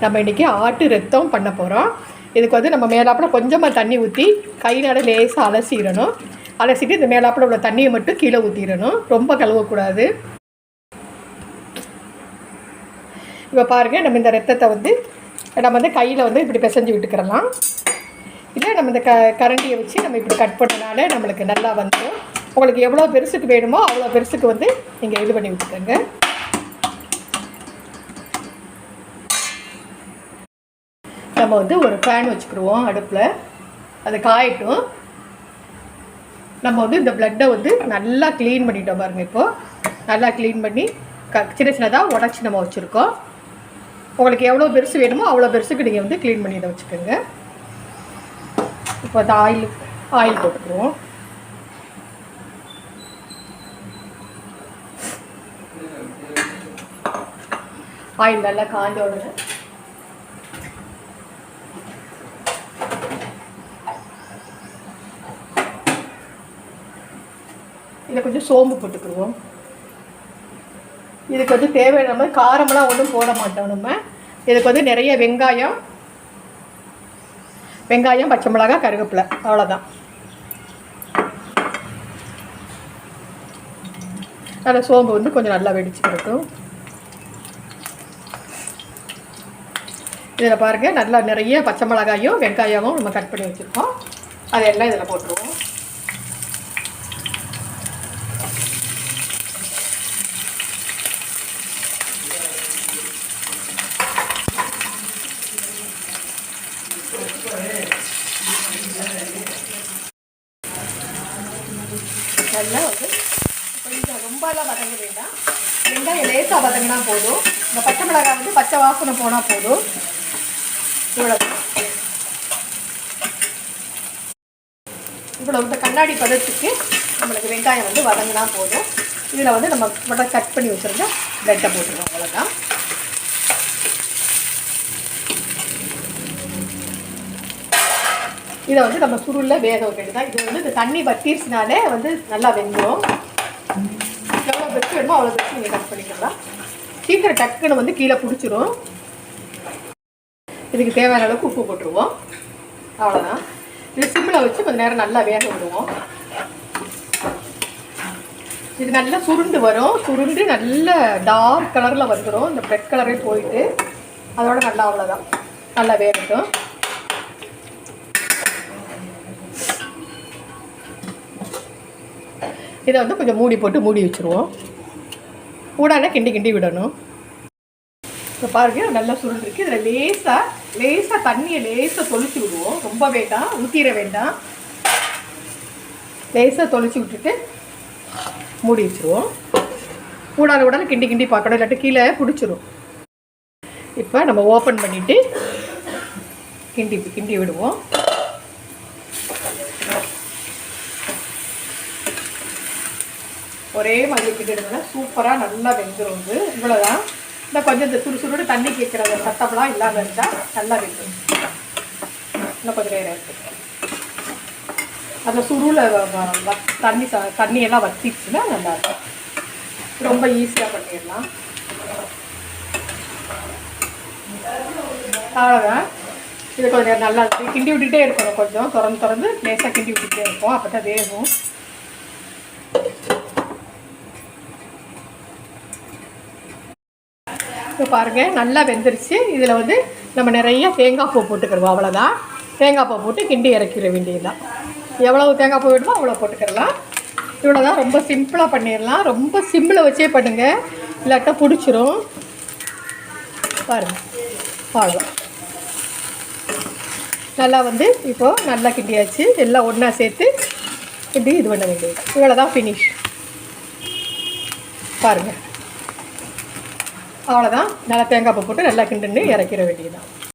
நம்ம இன்றைக்கி ஆட்டு ரத்தம் பண்ண போகிறோம். இதுக்கு வந்து நம்ம மேலாப்பில் கொஞ்சமாக தண்ணி ஊற்றி கையினால லேசாக அலசிடணும். அலசிட்டு இந்த மேலாப்பில் உள்ள தண்ணியை மட்டும் கீழே ஊற்றிடணும், ரொம்ப கழுவக்கூடாது. இப்போ பாருங்கள், நம்ம இந்த ரத்தத்தை வந்து கையில் வந்து இப்படி பிசைஞ்சு விட்டுக்கிறலாம். இல்லை நம்ம இந்த கரண்டியை வச்சு நம்ம இப்படி கட் பண்ணனால நம்மளுக்கு நல்லா வந்துடும். உங்களுக்கு எவ்வளோ பெருசுக்கு வேணுமோ அவ்வளோ பெருசுக்கு வந்து நீங்கள் இது பண்ணி விட்டுக்கோங்க. நம்ம வந்து ஒரு ஃபேன் வச்சுக்கிடுவோம் அடுப்பில், அது காயட்டும். நம்ம வந்து இந்த பிளட்டை வந்து நல்லா க்ளீன் பண்ணிட்டோம் பாருங்கள். இப்போது நல்லா க்ளீன் பண்ணி சின்ன சின்னதாக உடச்சி நம்ம வச்சுருக்கோம். உங்களுக்கு எவ்வளோ பெருசு வேணுமோ அவ்வளோ பெருசுக்கு நீங்கள் வந்து க்ளீன் பண்ணி இதை வச்சுக்கோங்க. இப்போ அது ஆயில் போட்டுக்குவோம். ஆயில் நல்லா காஞ்ச உடனே இதில் கொஞ்சம் சோம்பு போட்டுக்கிடுவோம். இதுக்கு வந்து தேவையான மாதிரி காரமெல்லாம் ஒன்றும் போட மாட்டோம். நம்ம இதுக்கு வந்து நிறைய வெங்காயம், பச்சை மிளகாய், கருவேப்பிலை, அவ்வளோதான். அதில் சோம்பு வந்து கொஞ்சம் நல்லா வெடிச்சுக்கிட்டும். இதில் பாருங்கள், நல்லா நிறைய பச்சை மிளகாயும் வெங்காயமும் நம்ம கட் பண்ணி வச்சுருக்கோம். அதெல்லாம் இதில் போட்டுருவோம். நல்லா வந்து கொஞ்சம் ரொம்பலாம் வதங்க வேண்டாம். வெங்காயம் லேசாக வதங்கினா போதும். இந்த பச்சை மிளகாய் வந்து பச்சை வாசனை போனால் போதும். இவ்வளோ இந்த கண்ணாடி பதத்துக்கு நம்மளுக்கு வெங்காயம் வந்து வதங்கினா போதும். இதில் வந்து நம்ம மட்டும் கட் பண்ணி வச்சுருந்தா பிளட்டை போட்டுருவோம். அவ்வளோதான். இதை வந்து நம்ம சுருளில் வேக வைக்கிறது தான். இது வந்து இந்த தண்ணி வத்திருச்சுனாலே வந்து நல்லா வெந்துடும். எவ்வளோ பெருசு வேணுமோ அவ்வளோ பெருசு நீங்கள் கட் பண்ணிக்கலாம். சீக்கிரம் டக்குன்னு வந்து கீழே பிடிச்சிரும். இதுக்கு தேவையான அளவுக்கு உப்பு போட்டுருவோம். அவ்வளோதான். இது சிம்மில் வச்சு கொஞ்சம் நேரம் நல்லா வேக விடுவோம். இது நல்லா சுருண்டு வரும். சுருண்டு நல்ல டார்க் கலரில் வந்துடும். இந்த பிரெட் கலரே போயிட்டு அதோட நல்லா அவ்வளோதான் நல்லா வேகட்டும். இதை வந்து கொஞ்சம் மூடி போட்டு மூடி வச்சுருவோம். கூடான கிண்டி விடணும். இப்போ பாருங்கள், நல்லா சுருண்டுருக்கு. இதில் லேசாக தண்ணியை லேசாக தொளிச்சு விடுவோம். ரொம்ப வேண்டாம், ஊற்றிட வேண்டாம். லேசாக தொளிச்சு விட்டுட்டு மூடி வச்சுருவோம். கூடான கிண்டி பார்க்கணும், இல்லாட்டி கீழே பிடிச்சிரும். இப்போ நம்ம ஓப்பன் பண்ணிவிட்டு கிண்டி விடுவோம். ஒரே மாதிரி கிட்டிடுதுன்னா சூப்பராக நல்லா வெந்துடும். இவ்வளோதான். இந்த கொஞ்சம் இந்த சுறுசுறுடு தண்ணி கேட்குற சத்தம்லாம் இல்லாமல் இருந்தால் நல்லா வெந்துடும். இன்னும் கொஞ்சம் நேரம் இருக்குது. அந்த சுருளை தண்ணியெல்லாம் வத்திடுச்சுன்னா நல்லாயிருக்கும். ரொம்ப ஈஸியாக பண்ணிடலாம். அவ்வளோதான். இது கொஞ்சம் நேரம் நல்லா கிண்டி விட்டுகிட்டே இருக்கணும். கொஞ்சம் திறந்து லேசாக கிண்டி விட்டுகிட்டே இருக்கும். அப்போ தான் வேகும். இப்போ பாருங்கள், நல்லா வெந்துருச்சு. இதில் வந்து நம்ம நிறைய தேங்காய் பூ போட்டுக்கிறோம். அவ்வளோதான். தேங்காய் பூ போட்டு கிண்டி இறக்கிற வேண்டியதுதான். எவ்வளவு தேங்காய் பூ வேணுமோ அவ்வளோ போட்டுக்கிறலாம். இவ்வளோதான். ரொம்ப சிம்பிளாக பண்ணிடலாம். ரொம்ப சிம்பிளை வச்சே பண்ணுங்கள், இல்லாட்டா பிடிச்சிரும். பாருங்கள், அவ்வளோ நல்லா வந்து இப்போது நல்லா கிண்டியாச்சு. எல்லாம் ஒன்றா சேர்த்து கிண்டி இது பண்ண வேண்டியது. இவ்வளோதான் ஃபினிஷ். பாருங்கள், அவ்வளோதான். நல்லா தேங்காய் பூ போட்டு நல்லா கிண்டுன்னு இறக்கிற வேண்டியதுதான்.